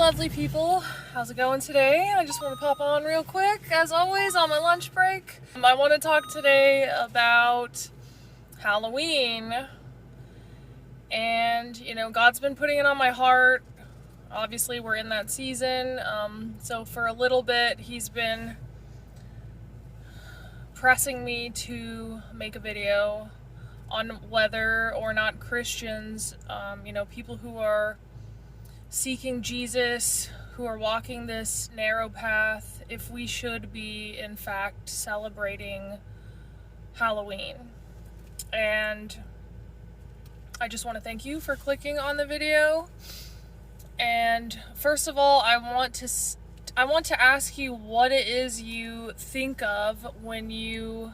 lovely people. How's it going today? I just want to pop on real quick, as always, on my lunch break. I want to talk today about Halloween. And, God's been putting it on my heart. Obviously, we're in that season. So for a little bit, He's been pressing me to make a video on whether or not Christians, people who are seeking Jesus, who are walking this narrow path, if we should be, in fact, celebrating Halloween. And I just want to thank you for clicking on the video. And first of all, I want to ask you what it is you think of when you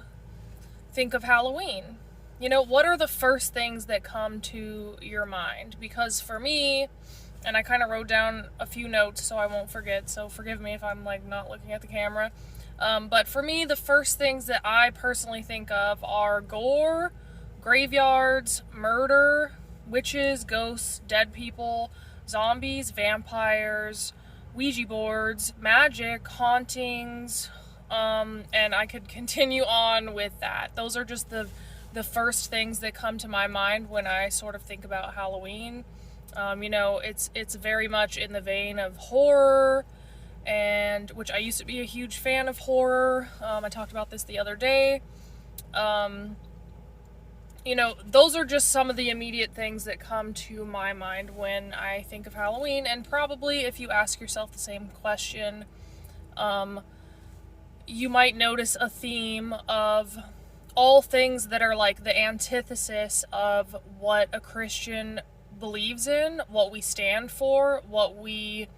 think of Halloween. What are the first things that come to your mind? Because for me, and I kind of wrote down a few notes so I won't forget, so forgive me if I'm not looking at the camera. But for me, the first things that I personally think of are gore, graveyards, murder, witches, ghosts, dead people, zombies, vampires, Ouija boards, magic, hauntings, and I could continue on with that. Those are just the first things that come to my mind when I sort of think about Halloween. It's very much in the vein of horror, and which I used to be a huge fan of horror. I talked about this the other day. Those are just some of the immediate things that come to my mind when I think of Halloween. And probably if you ask yourself the same question, you might notice a theme of all things that are like the antithesis of what a Christian believes in, what we stand for, what we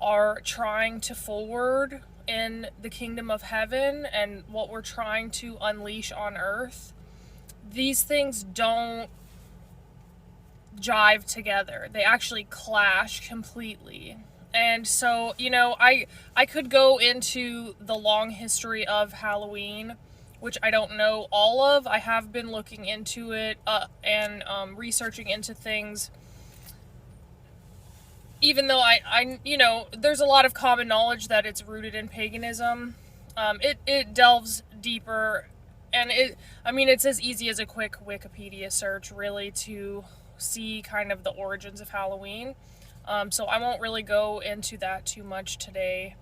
are trying to forward in the kingdom of heaven, and what we're trying to unleash on earth. These things don't jive together. They actually clash completely. And so, I could go into the long history of Halloween, which I don't know all of. I have been looking into it and researching into things, even though I there's a lot of common knowledge that it's rooted in paganism. It delves deeper, and it's as easy as a quick Wikipedia search, really, to see kind of the origins of Halloween. So I won't really go into that too much today.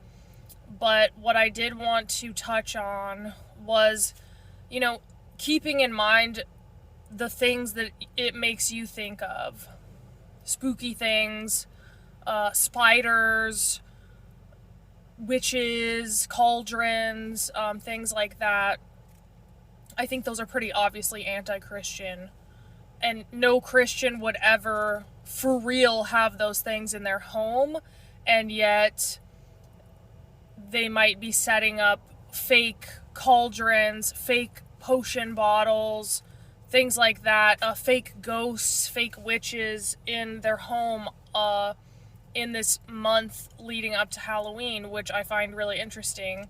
But what I did want to touch on was, keeping in mind the things that it makes you think of. Spooky things, spiders, witches, cauldrons, things like that. I think those are pretty obviously anti-Christian. And no Christian would ever, for real, have those things in their home. And yet they might be setting up fake cauldrons, fake potion bottles, things like that, fake ghosts, fake witches in their home in this month leading up to Halloween, which I find really interesting.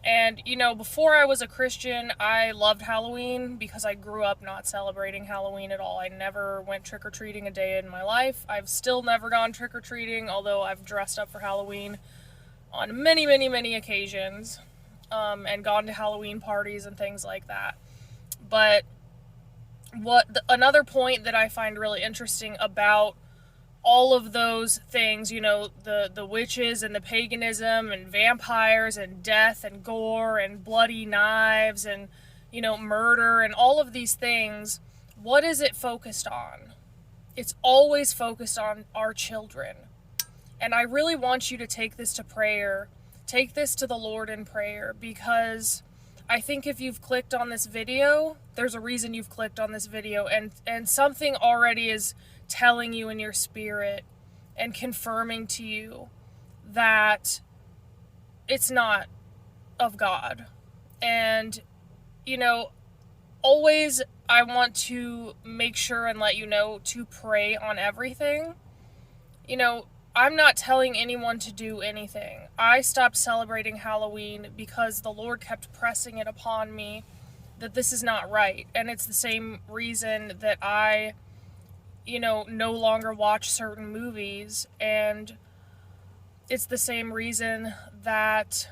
And, before I was a Christian, I loved Halloween because I grew up not celebrating Halloween at all. I never went trick-or-treating a day in my life. I've still never gone trick-or-treating, although I've dressed up for Halloween on many, many, many occasions, and gone to Halloween parties and things like that. But another point that I find really interesting about all of those things, the witches and the paganism and vampires and death and gore and bloody knives and, murder and all of these things, what is it focused on? It's always focused on our children. And I really want you to take this to prayer. Take this to the Lord in prayer, because I think if you've clicked on this video, there's a reason you've clicked on this video, and something already is telling you in your spirit and confirming to you that it's not of God. And, always I want to make sure and let you know to pray on everything. I'm not telling anyone to do anything. I stopped celebrating Halloween because the Lord kept pressing it upon me that this is not right. And it's the same reason that I no longer watch certain movies. And it's the same reason that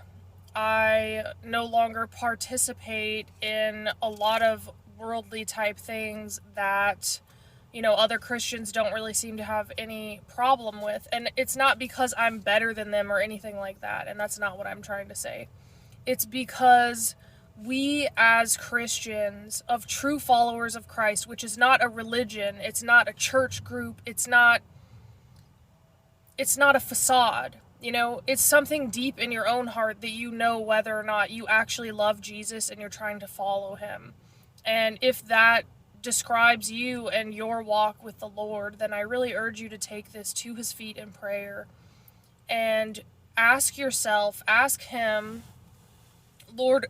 I no longer participate in a lot of worldly type things that, other Christians don't really seem to have any problem with. And it's not because I'm better than them or anything like that. And that's not what I'm trying to say. It's because we as Christians, of true followers of Christ, which is not a religion, it's not a church group, it's not a facade. It's something deep in your own heart that you know whether or not you actually love Jesus and you're trying to follow him. And if that describes you and your walk with the Lord, then I really urge you to take this to his feet in prayer and ask him, Lord,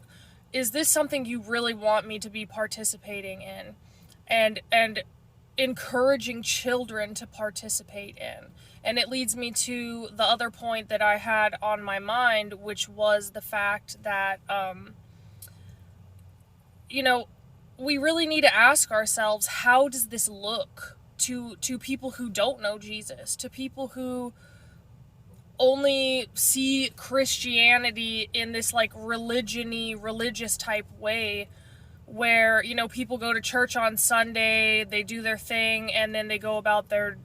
is this something you really want me to be participating in? And encouraging children to participate in. And it leads me to the other point that I had on my mind, which was the fact that, we really need to ask ourselves, how does this look to people who don't know Jesus, to people who only see Christianity in this like religious type way, where, people go to church on Sunday, they do their thing, and then they go about their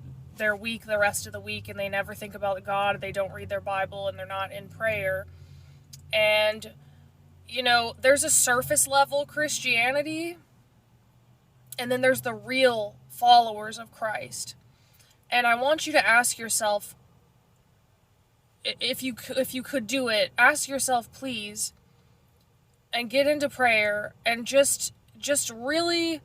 week the rest of the week, and they never think about God, they don't read their Bible, and they're not in prayer. And, there's a surface level Christianity, and then there's the real followers of Christ. And I want you to ask yourself, if you could do it, ask yourself, please, and get into prayer and just really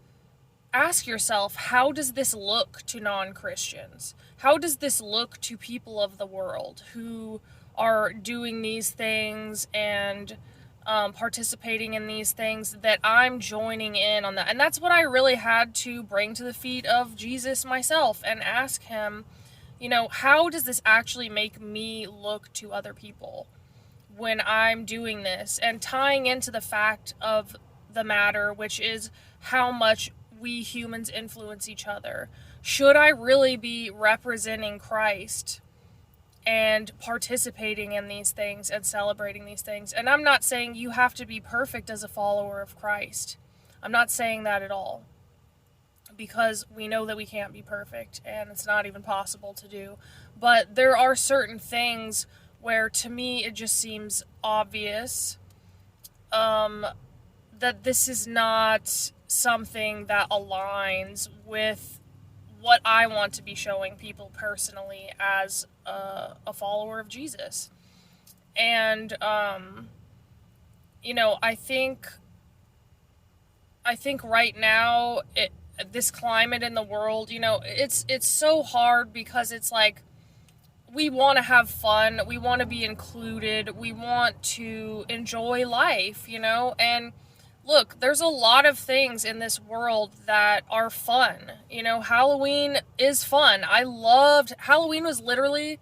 ask yourself, how does this look to non-Christians? How does this look to people of the world who are doing these things and participating in these things that I'm joining in on that? And that's what I really had to bring to the feet of Jesus myself and ask him, how does this actually make me look to other people when I'm doing this? And tying into the fact of the matter, which is how much we humans influence each other. Should I really be representing Christ and participating in these things and celebrating these things? And I'm not saying you have to be perfect as a follower of Christ. I'm not saying that at all, because we know that we can't be perfect and it's not even possible to do. But there are certain things where, to me, it just seems obvious that this is not something that aligns with what I want to be showing people personally as a follower of Jesus. And I think right now, this climate in the world, it's so hard, because it's like, we want to have fun, we want to be included, we want to enjoy life, and look, there's a lot of things in this world that are fun. Halloween is fun. Halloween was literally,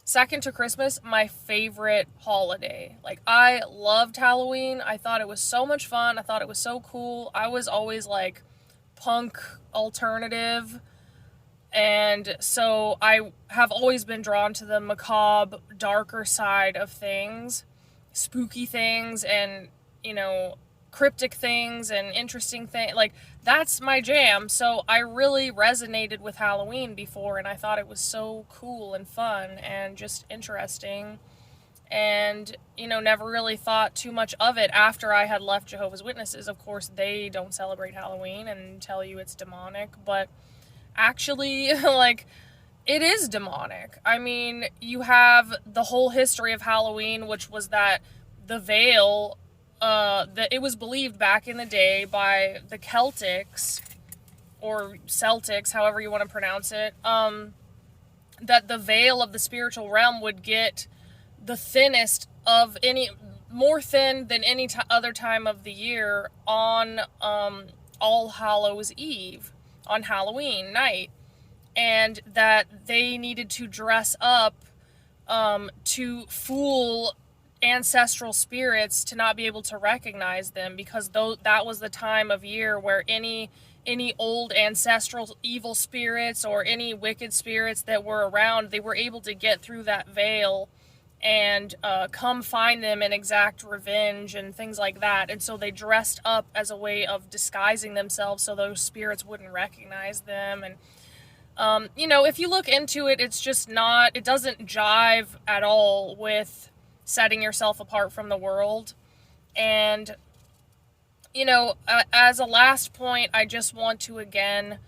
second to Christmas, my favorite holiday. Like, I loved Halloween. I thought it was so much fun. I thought it was so cool. I was always like punk alternative. And so I have always been drawn to the macabre, darker side of things, spooky things, and, cryptic things and interesting things. Like, that's my jam. So I really resonated with Halloween before, and I thought it was so cool and fun and just interesting. And, never really thought too much of it after I had left Jehovah's Witnesses. Of course, they don't celebrate Halloween and tell you it's demonic, but actually, like, it is demonic. I mean, you have the whole history of Halloween, which was that the veil, that it was believed back in the day by the Celtics, or Celtics, however you want to pronounce it, that the veil of the spiritual realm would get the thinnest of more thin than any other time of the year on All Hallows Eve, on Halloween night, and that they needed to dress up to fool ancestral spirits to not be able to recognize them, because that was the time of year where any old ancestral evil spirits or any wicked spirits that were around, they were able to get through that veil and come find them and exact revenge and things like that. And so they dressed up as a way of disguising themselves so those spirits wouldn't recognize them. And if you look into it, it's just not, it doesn't jive at all with setting yourself apart from the world. And, as a last point, I just want to again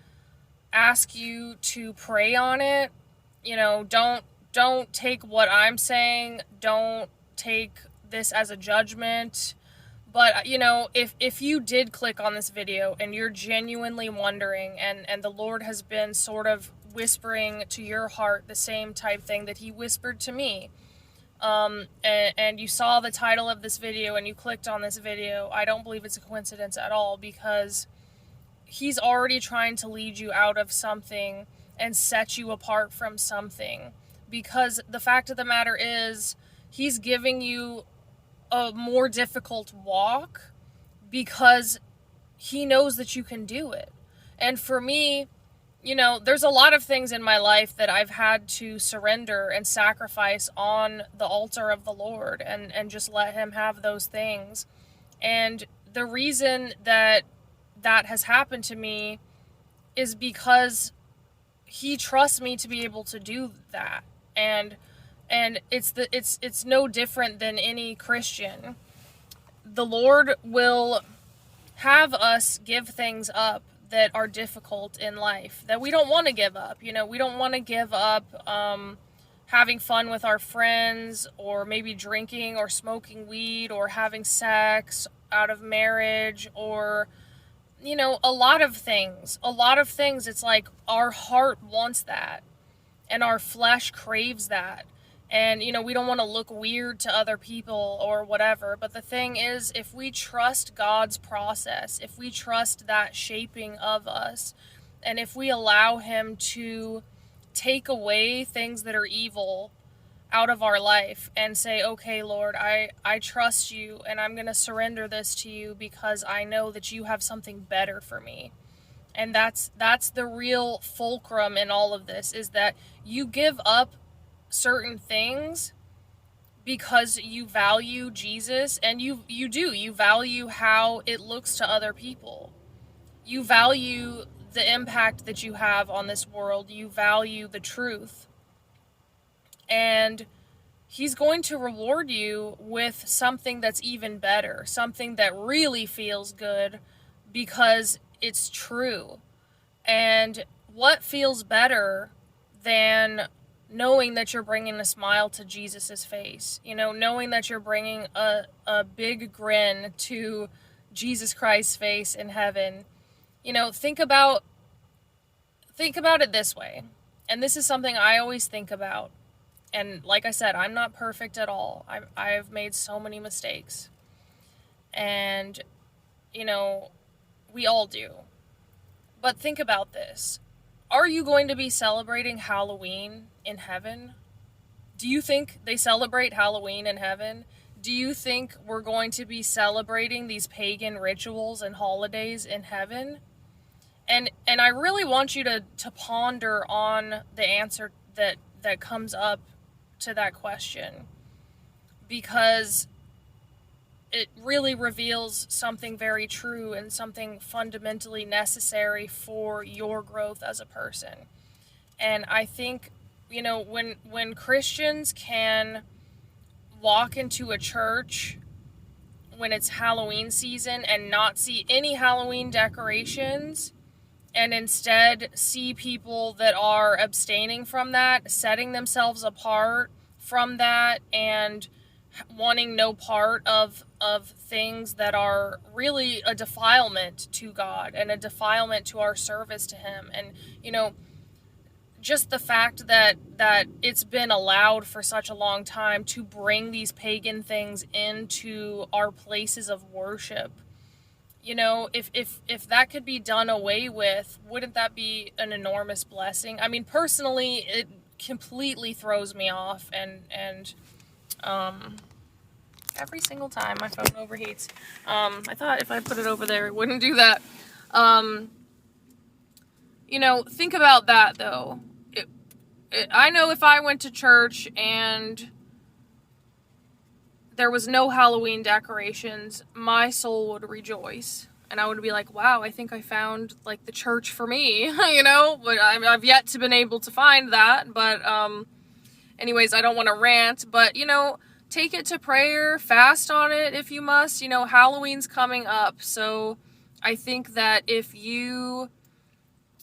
ask you to pray on it. Don't take what I'm saying, don't take this as a judgment. But, if you did click on this video and you're genuinely wondering, and the Lord has been sort of whispering to your heart the same type thing that he whispered to me, and you saw the title of this video and you clicked on this video, I don't believe it's a coincidence at all, because he's already trying to lead you out of something and set you apart from something. Because the fact of the matter is, he's giving you a more difficult walk because he knows that you can do it. And for me, there's a lot of things in my life that I've had to surrender and sacrifice on the altar of the Lord, and just let him have those things. And the reason that has happened to me is because he trusts me to be able to do that. And it's no different than any Christian. The Lord will have us give things up that are difficult in life, that we don't want to give up. We don't want to give up having fun with our friends, or maybe drinking or smoking weed, or having sex out of marriage, or a lot of things. It's like our heart wants that and our flesh craves that. And, we don't want to look weird to other people or whatever. But the thing is, if we trust God's process, if we trust that shaping of us, and if we allow him to take away things that are evil out of our life and say, okay, Lord, I trust you, and I'm going to surrender this to you because I know that you have something better for me. And that's the real fulcrum in all of this, is that you give up certain things because you value Jesus, and you value how it looks to other people. You value the impact that you have on this world. You value the truth. And he's going to reward you with something that's even better, something that really feels good because it's true. And what feels better than knowing that you're bringing a smile to Jesus's face, knowing that you're bringing a big grin to Jesus Christ's face in heaven. Think about it this way. And this is something I always think about. And like I said, I'm not perfect at all. I've made so many mistakes. And, we all do. But think about this. Are you going to be celebrating Halloween in heaven? Do you think they celebrate Halloween in heaven? Do you think we're going to be celebrating these pagan rituals and holidays in heaven? And I really want you to ponder on the answer that comes up to that question, because it really reveals something very true and something fundamentally necessary for your growth as a person. And I think, when Christians can walk into a church when it's Halloween season and not see any Halloween decorations, and instead see people that are abstaining from that, setting themselves apart from that, and wanting no part of things that are really a defilement to God and a defilement to our service to him. And, just the fact that it's been allowed for such a long time to bring these pagan things into our places of worship. If that could be done away with, wouldn't that be an enormous blessing? I mean, personally, it completely throws me off, and every single time my phone overheats. I thought if I put it over there, it wouldn't do that. Think about that, though. I know if I went to church and there was no Halloween decorations, my soul would rejoice. And I would be like, wow, I think I found, like, the church for me, you know? But I've yet to been able to find that. But, anyways, I don't want to rant. But, you know, take it to prayer, fast on it if you must. You know, Halloween's coming up. So I think that if you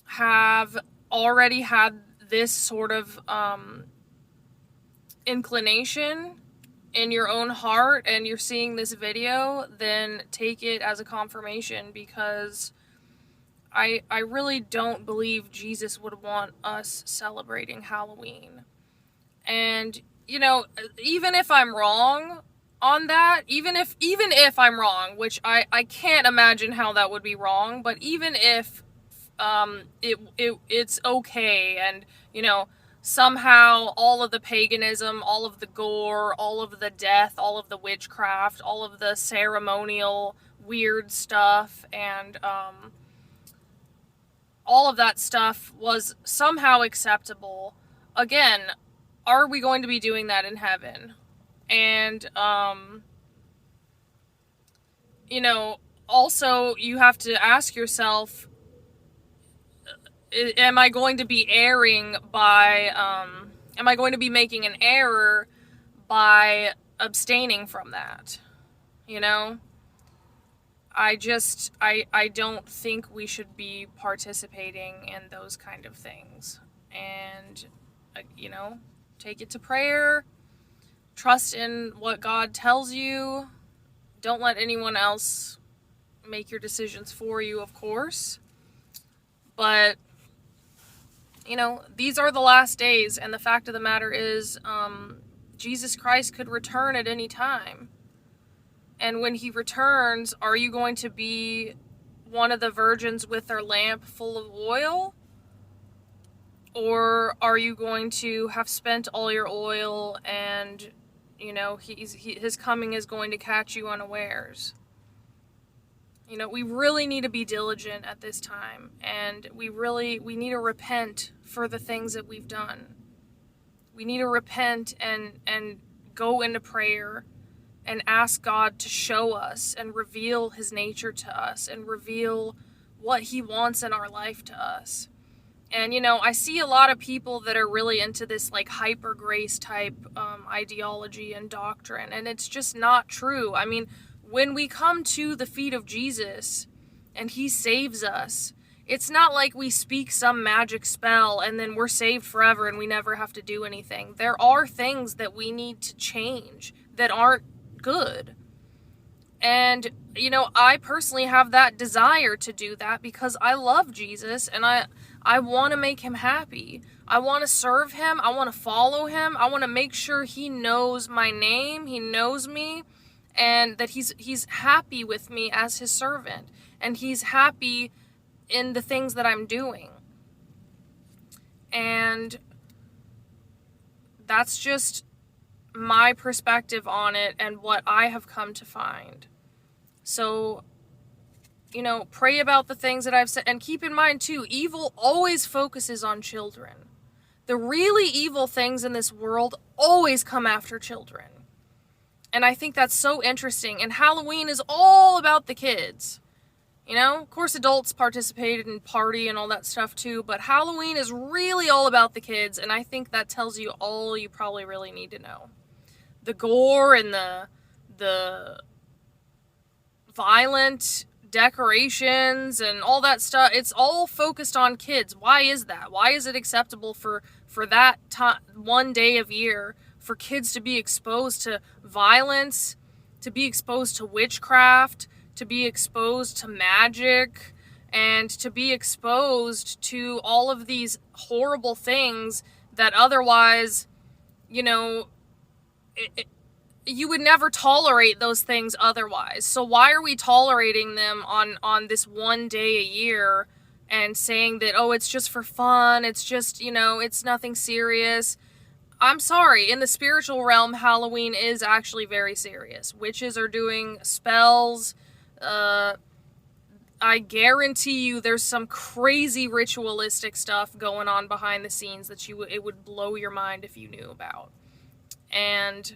have already had this sort of inclination in your own heart and you're seeing this video, then take it as a confirmation, because I really don't believe Jesus would want us celebrating Halloween. And, you know, even if I'm wrong on that, even if I'm wrong, which I can't imagine how that would be wrong, but even if it's okay, and, you know, somehow all of the paganism, all of the gore, all of the death, all of the witchcraft, all of the ceremonial weird stuff, and all of that stuff was somehow acceptable. Again, are we going to be doing that in heaven? And, you know, also you have to ask yourself, am I going to be erring by, am I going to be making an error by abstaining from that? You know? I don't think we should be participating in those kind of things. And, you know, take it to prayer. Trust in what God tells you. Don't let anyone else make your decisions for you, of course. But, you know, these are the last days, and the fact of the matter is, Jesus Christ could return at any time. And when he returns, are you going to be one of the virgins with their lamp full of oil? Or are you going to have spent all your oil and, you know, his coming is going to catch you unawares? You know, we really need to be diligent at this time, and we need to repent for the things that we've done. We need to repent and go into prayer and ask God to show us and reveal his nature to us and reveal what he wants in our life to us. And, you know, I see a lot of people that are really into this, like, hyper grace type ideology and doctrine, and it's just not true. I mean, when we come to the feet of Jesus and he saves us, it's not like we speak some magic spell and then we're saved forever and we never have to do anything. There are things that we need to change that aren't good. And, you know, I personally have that desire to do that because I love Jesus and I want to make him happy. I want to serve him. I want to follow him. I want to make sure he knows my name. He knows me, and that he's happy with me as his servant, and he's happy in the things that I'm doing. And that's just my perspective on it and what I have come to find. So, you know, pray about the things that I've said, and keep in mind too, evil always focuses on children. The really evil things in this world always come after children. And I think that's so interesting. And Halloween is all about the kids. You know, of course adults participated in party and all that stuff too, but Halloween is really all about the kids, and I think that tells you all you probably really need to know. The gore and the violent decorations and all that stuff, it's all focused on kids. Why is that? Why is it acceptable for that one day of year for kids to be exposed to violence, to be exposed to witchcraft, to be exposed to magic, and to be exposed to all of these horrible things that otherwise, you know, you would never tolerate those things otherwise. So why are we tolerating them on this one day a year and saying that, oh, it's just for fun, it's just, you know, it's nothing serious? I'm sorry, in the spiritual realm, Halloween is actually very serious. Witches are doing spells. I guarantee you there's some crazy ritualistic stuff going on behind the scenes that it would blow your mind if you knew about. And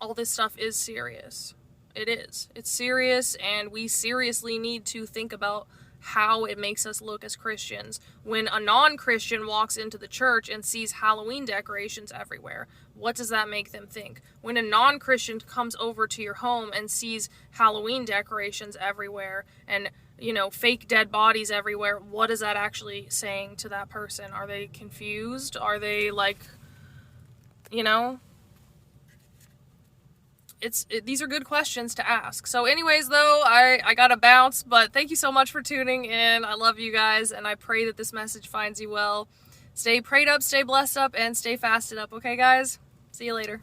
all this stuff is serious. It is. It's serious, and we seriously need to think about how it makes us look as Christians. When a non-Christian walks into the church and sees Halloween decorations everywhere, what does that make them think? When a non-Christian comes over to your home and sees Halloween decorations everywhere and, you know, fake dead bodies everywhere, what is that actually saying to that person? Are they confused? Are they like, you know? These are good questions to ask. So anyways, though, I gotta bounce, but thank you so much for tuning in. I love you guys, and I pray that this message finds you well. Stay prayed up, stay blessed up, and stay fasted up, okay, guys? See you later.